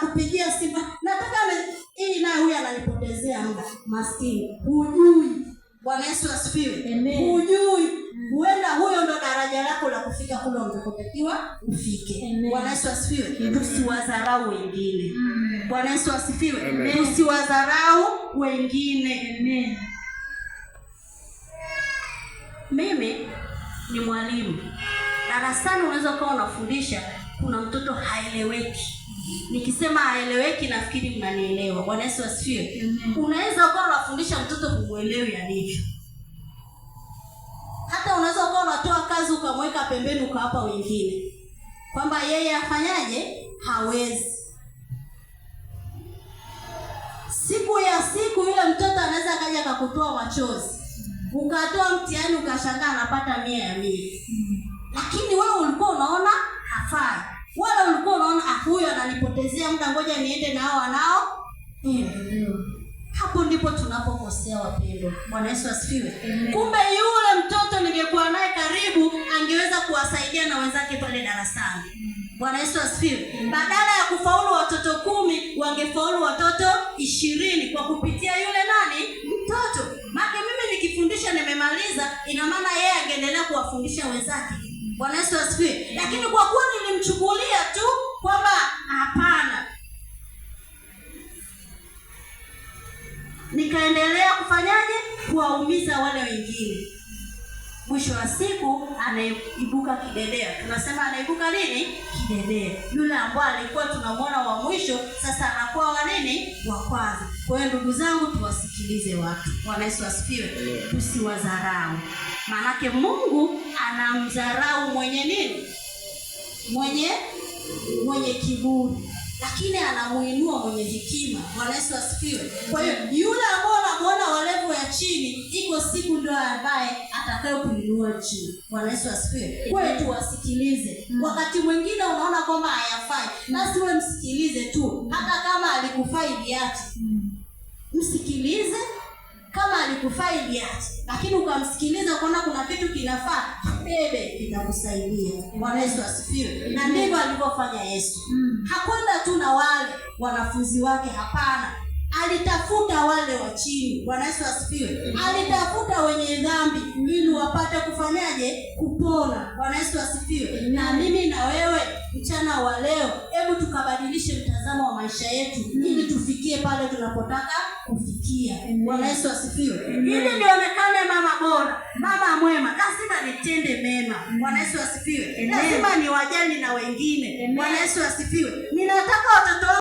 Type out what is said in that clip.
anakupigia simu, nataka hii naye huyu ananipotezea muda. Maskini, hujui. Bwana Yesu asifiwe. Hujui. Huenda huyo ndo daraja lako la kufika kule ungekotakiwa ufike. Bwana Yesu asifiwe. Tusiwadharau wengine. Bwana Yesu asifiwe. Tusiwadharau wengine. Amen. Mimi ni mwalimu. Darasani unaweza kuwa unafundisha, kuna mtoto haeleweki. Nikisema haeleweki nafikiri mnanielewa. Bwana Yesu asifiwe. Unaweza kuwa unafundisha mtoto kumuelewi alivyo. Hata unaweza kuwa unatoa kazi ukamweka pembeni ukawapa wengine, kwamba yeye afanyaje? Hawezi. Siku yule mtoto anaweza kaja akakutoa machozi. Ukatoa mtihani ukashangaa anapata 100 ya 100. Lakini wewe ulikuwa unaona hafai. Wala ulikuwa unaona huyo ananipotezea muda, ngoja niende na hao wanao. Hapo ndipo tunapokosea wapendwa. Bwana Yesu asifiwe. Kumbe yule mtoto ningekuwa naye karibu angeweza kuwasaidia na wenzake pale darasani. Bwana Yesu asifiwe. Badala ya kufaulu watoto 10 wangefaulu watoto 20 kwa kupitia yule nani? Mtoto. Maana mimi nikifundisha nimemaliza, ina maana yeye angeendelea kuwafundisha wenzake. Bwana Yesu asifiwe. Lakini kwa kuwa nilimchukulia tu kwamba hapana, nikaendelea kufanyaje? Kuwaumiza wale wengine. Mwisho wa siku anaibuka kidedea. Tunasema anaibuka nini? Kidedea. Yule ambaye alikuwa tunamwona wa mwisho sasa anakuwa wa nini? Wa kwanza. Kwa hiyo ndugu zangu, tuwasikilize watu. Bwana Yesu asifiwe. Tusiwadharau. Maanake Mungu anamdharau mwenye nini? Mwenye kiburi. Lakini anamuinua mwenye hekima. Bwana Yesu asifiwe. Kwa hiyo yule ambaye anamuona wa level ya chini, iko siku ndio ambaye atakaye kuinua chini. Bwana Yesu asifiwe. Kwa hiyo tuwasikilize. Wakati mwingine unaona kwamba hayafai, basi wewe msikilize tu. Hata kama alikufai viache, msikilize. Kama alikufai viache, lakini ukamsikiliza kuona kuna kitu kinafaa, bebe kitakusaidia. Bwana Yesu asifiwe. Na ndivyo alivyofanya Yesu. Hakwenda tu na wale wanafunzi wake, hapana. Alitafuta wale wa chini. Bwana Yesu asifiwe. Alitafuta wenye dhambi ili wapate kufanyaje? Kupona. Bwana Yesu asifiwe. Na mimi na wewe mchana wa leo, hebu tukabadilishe mtazamo wa maisha yetu ili tufikie pale tunapotaka kufikia. Bwana Yesu asifiwe. Ili nionekane mama bora, mama mwema, lazima nitende mema. Bwana Yesu asifiwe. Lazima niwajali na wengine. Bwana Yesu asifiwe. Ninataka watoto